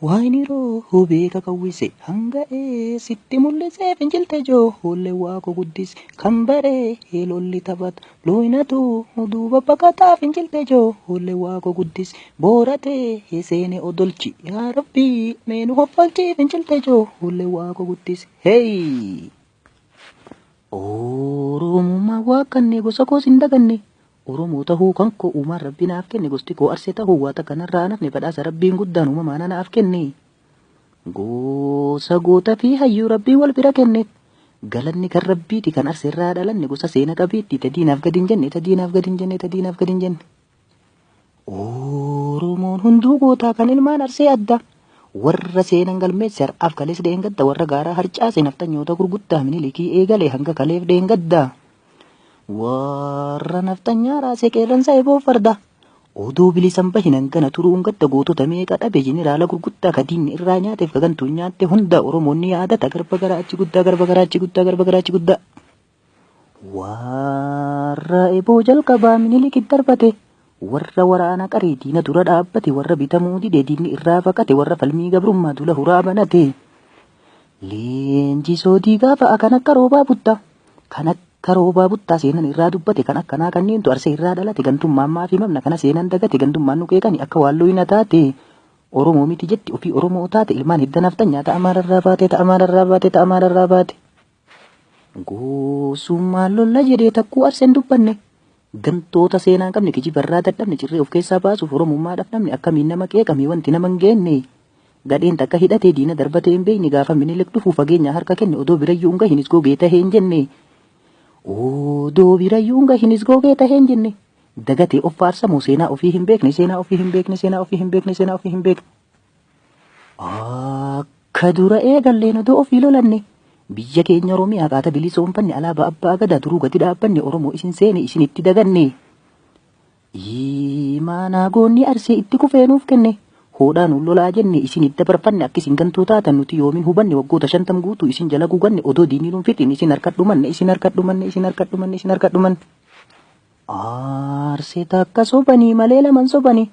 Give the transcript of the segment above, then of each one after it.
Waayiniroo beeka kawwise hanga sitti mul'isee fincilte ijoollee waaqoo guddise kan baree lolli taphatu looyinatu duuba baqataa fincilte ijoollee waaqoo guddise booratee seene odolchi yaa rabbii meenu hoffalchi fincilte ijoollee waaqoo guddise. Hey! Oromummaa waaqanne gosa koos hin daganne. Oromoo tahuu kan koo uumaan rabbi naaf kenne gosti koo arsee tahuu waata kanarraa nafne badhaasa rabbiin guddaan uumamaan naaf kenne. Gosa goota fi hayyuu rabbii wal bira kenne. Galanni kan rabbiiti kan arseerraa dhalanne gosa seena qabiitti tadiinaaf gadi hin jenne tadiinaaf gadi hin jenne tadiinaaf gadi hin jenne. Oromoon hunduu gootaa kan ilmaan arsee adda. Warra seenan galmeesse har'aaf kalees deengadda warra gaaraa harcaase naftanyoota gurguddaa minilikii eegalee hanga kaleef deengadda. Warra naftanyaa raasee qeerransa eeboo farda. Oduu bilisan bahin hangana turuun gadda gootota meeqa dhabe jeneraala gurguddaa kadiinni irraa nyaateef kagantuun nyaatte hunda Oromoonni yaadata garba garaachi guddaa garba garaachi guddaa garba garaachi guddaa. Warra eeboo jalqabaa minilikii darbate. Warra waraana qaree diina dura dhaabbate warra bitamuu didee diinni irraa baqate warra falmii gabrummaa dula huraa banate. Leenjisoo diigaa fa'a kan akka roobaa buttaa kan akka roobaa buttaa seenan irraa dubbate kan akkanaa kanneentu arsee irraa dhalate gantummaan maafi mamna kana seenan dagate gantummaan nuqeeqani akka waalloo hina taate. Oromoo miti jetti ofii Oromoo taate ilmaan hidda naftan nyaata amaararraa baate ta'a amaararraa baate ta'a amaararraa baate. Goosummaan lolla jedhee takkuu arseen dubbanne. Gantoota seenaan qabne kijibarraa dadhabne cirree of keessaa baasuuf Oromummaadhaaf namni akkamiin nama qeeqame wanti nama hin geenne. Gadheen takka hidhatee diina darbatee hin beekne gaafa minilik dhufuu fageenya harka kenne odoo birayyuu hunga hinis gogee tahee hin jenne. Odoo birayyuu hunga hinis gogee tahee hin jenne. Dagatee of faarsamu seenaa ofii hin beekne seenaa ofii hin beekne seenaa ofii hin beekne seenaa ofii hin beekne. Akka dura eegalleen odoo ofii lolanne. Biyya keenya Oromiyaa qaata bilisoomfanne alaabaa abbaa gadaa duruu gadi dhaabbanne Oromoo isin seene isin itti daganne. Imaanaa goonni arsee itti kufeenuuf kenne. Hoodhaan lolaa jenne isin itti dabarfanne akka isin gantuu taatan nuti yoomin hubanne waggoota 50 guutuu isin jala guganne odoo diinii nuun fixin isin harkadhumanne isin harkadhumanne isin harkadhumanne isin harkadhumanne. Arsee takka sobanii malee laman sobanii.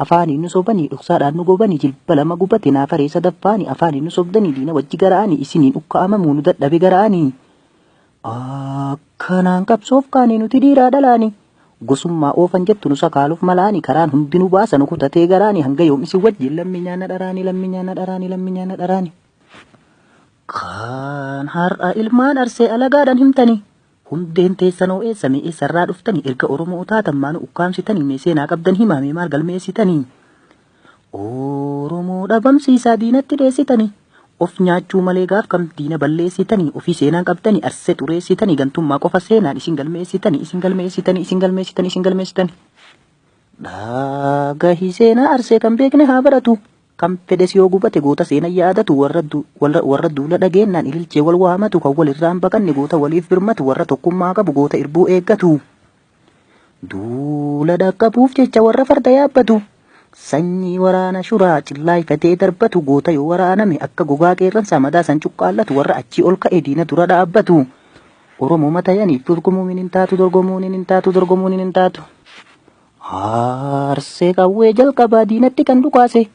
Afaanii nu sobanii dhoksaadhaan nu gobanii jilba lama gubate naafaree sadaffaanii afaanii nu sobdanii diina wajji garaanii isiniin ukkaamamuu nu dadhabe garaanii. Akkanaan qabsoof kaanii nuti dhiiraa dhalaanii. Gosummaa oofan jettu nu sakaaluuf malaanii karaan hundi nu baasan kutatee garaanii hanga yoom isin wajjin lammi nyaana dharaanii lammi nyaana dharaanii lammi nyaana dharaanii. Kan har'a ilmaan arsee alagaadhaan himtanii. Hundeen teessanoo eessame eessarraa dhuftanii erga Oromoo taatan maanu ukkaamsitanii mee seenaa qabdan himame maal galmeessitanii. Oromoo dhabamsiisaa diinatti dheessitanii. Of nyaachuu malee gaaf kam diina balleessitanii ofii seenaa qabdanii arsee xureessitanii gantummaa qofa seenaan isin galmeessitanii isin galmeessitanii isin galmeessitanii isin galmeessitanii. Dhagahii seenaa arsee kan beekne haa baratu. Kan fedhes yoo gubate goota seenan yaadatu warra duula dhageennaan ililchee wal waamatu kan walirraan baqanne goota waliif birmatu warra tokkummaa qabu goota irbuu eeggatu. Duula dhaqqabuuf jecha warra farda yaabbatu. Sanyii waraana shuraa cillaayifatee darbatu goota yoo waraaname akka gogaa qeerransaa madaa san cuqqaallatu warra achii ol ka'e diina dura dhaabbatu. Oromoo matayaniif dorgomuun hin taatu dorgomuun hin taatu dorgomuun hin taatu. Arsee qawwee jalqabaa diinatti kan dhukaase.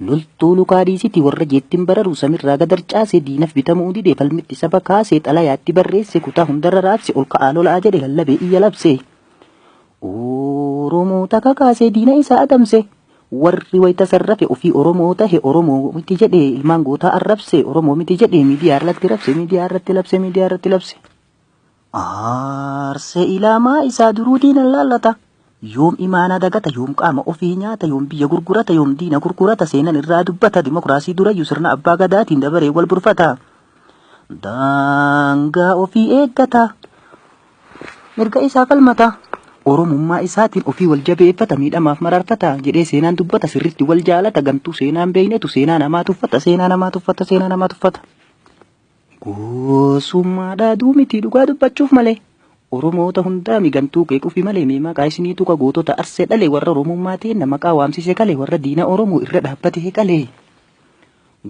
Loltuu lukaadhiisiti warra jeettiin bararu samirraa gadarcaase diinaf bitamuu didee falmitti saba kaasee xalayaatti barreesse kutaa hundarra raabse ol ka'aa lolaa jedhe lallabee iyya labse. Oromoo takka kaasee diina isaa adamse. Warri wayita sarrafe ofii Oromoo tahe Oromoo miti jedhee ilmaan gootaa arrabse Oromoo miti jedhee miidiyaa irratti rabse miidiyaa irratti labse miidiyaa irratti labse. Arsee ilaamaa isaa duruu diina laallata. Yoom imaanaa dagata yoom qaama ofii nyaata yoom biyya gurgurata yoom diina gurgurata seenan irraa dubbata dimokiraasii durayyuu sirna abbaa gadaatiin dabaree wal burfata. Daangaa ofii eeggata. Mirga isaa falmata. Oromummaa isaatiin ofii wal jabeeffata miidhamaaf mararfata jedhee seenaan dubbata sirritti wal jaalata gantuu seenaan beeynetu seenaa namaa tuffata seenaa namaa tuffata seenaa namaa tuffata. Gosummaadhaa duumiti dhugaa dubbachuuf malee. Oromoota hundaa migantuu qeequufi malee mee maqaa isiniitu ka gootota arsee dhalee warra Oromummaa ta'een nama maqaa waamsise kalee warra diina Oromoo irra dhaabbatee kalee.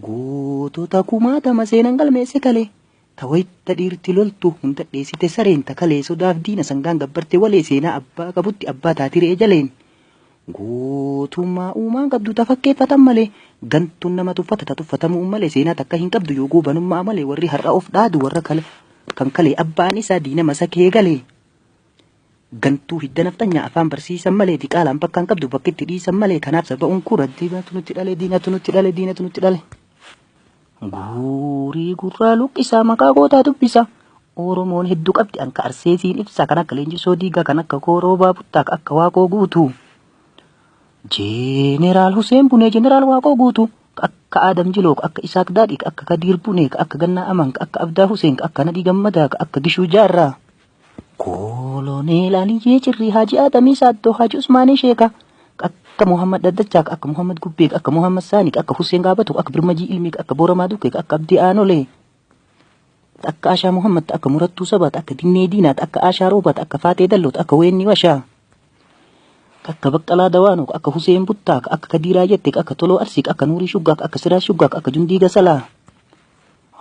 Gootota kumaatama seenan galmeesse kalee. Tawayitta dhiirti loltu hunda dheessite sareen takalee sodaaf diina sangaan gabbartee walee seenaa abbaa qabutti abbaa taatiree jaleen. Gootummaa uumaan qabdu tafakkeeffatan malee gantuun nama tuffata tuffatamuu malee seenaa takka hin qabdu yoo goobanummaa malee warri har'a of dhaadu warra kan kalee abbaan isaa diina masakee galee. Gantuu hidda naftanyaa afaan barsiisan malee diqaalaan bakka hin qabdu bakka itti dhiisan malee kanaaf saba'uun kura diinatu nutti dhale diinatu nutti dhale diinatu nutti dhale. Guurii gurraa luqqisaa maqaa gootaa dubbisa. Oromoon hedduu qabdi anka arseesiin ibsa kan akka leenjisoo diigaa kan akka kooroobaa buttaa akka waaqoo guutuu. Jeneraal Hussein Bunee Jeneraal Waaqoo guutuu akka Adam Jiloo akka Isaaq Daadhii akka Kadiir Bunee akka Gannaa Aman akka Abdaa Hussein akka Nadii Gammadaa akka Gishuu Jaarraa. Koloneel Aliyyee Cirrii Haji Adamii Saaddoo Haji Usmaanii Sheekaa akka Muhammad Daddachaa akka Muhammad Gubbee akka Muhammad Saanii akka Hussein Gaabatu akka Birmajii Ilmii akka Booramaa Dukkee akka Abdii Aanolee. Akka Ashaa Muhammad akka Murattuu Sabaat akka Dinnee Diinaat akka Ashaa Roobaat akka Faatee Dalloot akka Weenni Washaa. Akka Baqqalaa Dawaanoo akka Hussein Buttaa akka Kadiiraa Jettee akka Toloo Arsiik akka Nuurii Shuggaa akka Siraas Shuggaa akka Jundii Gasalaa.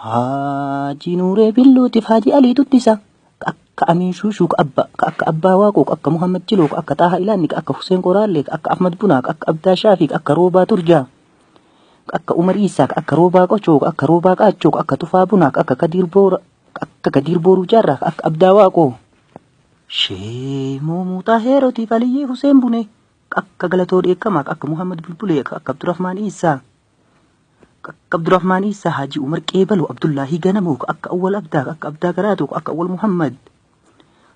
Haji Nuuree Billootiif Haji Alii Tuttisa akka Amiin Shuushuu akka Abbaa Waaqoo akka Muhammad Jiloo akka Taaha Ilaanni akka Hussein Qoraallee akka Ahmad Bunaa akka Abdaa Shaafii akka Roobaa Turjaa. Akka Umar Isaa akka Roobaa Qochoo akka Roobaa Qaachoo akka Tufaa Bunaa akka Kadiir Booruu Jaarraa akka Abdaa Waaqoo. Sheemoo Muuxaa Heerootiif Aliyyee Hussein Bunee akka Galatoo Dheekkamaa akka Muhammad Bulbulee akka Abdurrahmaan Isaa. Akka Abdurrahmaan Isaa Haji Umar Qeebaloo Abdullaahii Ganamoo akka Awwal Abdaa akka Abdaa Garaatoo akka Awwal Muhammad.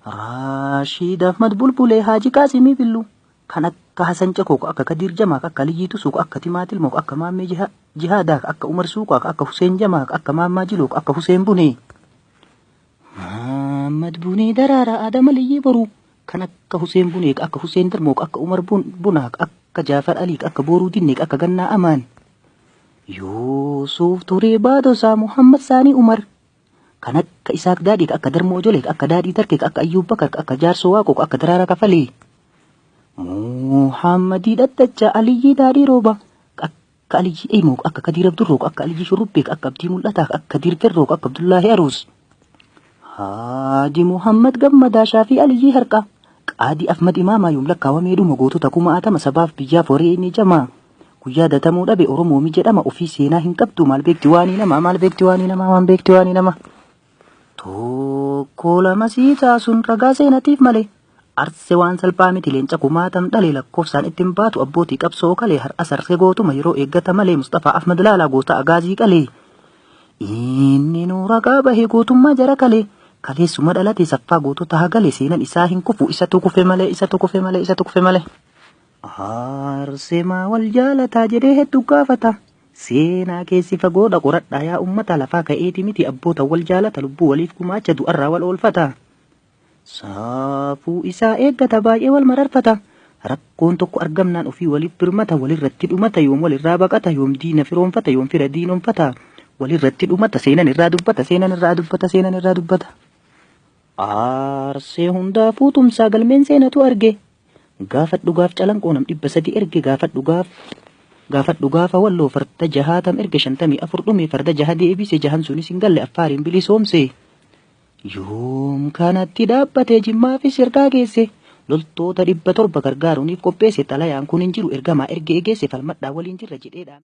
Raashiid Ahmad Bulbulee Haji Qaasimii Billuu kan akka Hasan Cakoo akka Kadiir Jamaa akka Aliyyii Tusuu akka Timaatilmoo akka Maammee Jihaadaa akka Umar Suuqaa akka Hussein Jamaa akka Maammaa Jiloo akka Hussein Bunee. Muhammad Bunee Daraaraa Adam Aliyyii Boruu kan akka Hussein Bunee akka Hussein Darmoo akka Umar Bunaa akka Jaafar Alii akka Booruu Dinnee akka Gannaa Amaan. Yuusuf Turee Baadosaa Muhammad Saanii Umar kan akka Isaaq Daadhii akka Darmoo Jolee akka Daadhii Tarkee akka Ayyuub Bakar akka Jaarsoo Waaqoo akka Daraaraa Kafalee. Muhammadii Daddachaa Aliyyii Daadhii Rooba akka Aliyyii Eemoo akka Kadiir Abdurroo akka Aliyyii Shurrubbee akka Abdii Mul'ataa akka Kadiir Ferroo akka Abdullaahi Aruus. Haji Muhammad Gammadaa Shaafii Aliyyii Harqaa Qaadii Ahmad Imaamaa yoom lakkaawamee dhuma gootota kumaatama sabaaf biyyaaf horii inni jamaa. Guyyaa datamuu dhabe Oromoo mi jedhama ofii seenaa hin qabdu maal beekti waanii nama maal beekti waanii nama waan beekti waanii nama. Tokko lama sii taasuun ragaa seenatiif malee. Arsee waan salphaa miti leenca kumaatam dhalee lakkoofsaan ittiin baatu abbootii qabsoo kalee har'a sarsee gootuma yeroo eeggata malee Mustafaa Ahmad Laalaa goota agaazii qalee. Inni nuu ragaa bahee gootummaa jara kalee. Kaleessuma dhalate saffaa gootota hagalee seenan isaa hin kufu isatu kufe malee isatu kufe malee isatu kufe malee. Arseemaa wal jaalataa jedhee hedduu gaafata. Seenaa keessi fagoodha qoradhaa yaa uummata lafaa ka'eeti miti abboota wal jaalata lubbuu waliif gumaacha du'arraa wal oolfata. Saafuu isaa eeggata baay'ee wal mararfata. Rakkoon tokko argamnaan ofii waliif birmata walirratti dhumata yoom walirraa baqata yoom diina firoonfata yoom fira diinoonfata. Walirratti dhumata seenan irraa dubbata seenan irraa dubbata seenan irraa dubbata. Arsee hundaafuu tumsaa galmeen seenatu arge. Gaafadhu gaaf calanqoo nam 300 erge gaafadhu gaafa walloo farda 60 erge 54 dhume farda 6 deebise 6 sunis hin galle affaariin bilisoomse. Yoom kanatti dhaabbatee Jimmaa fi sirkaa geesse loltoota 700 gargaaruuniif qopheesse xalayaan kun hin jiru ergamaa erge egeesse falmadhaa waliin jirra jedheedhaan.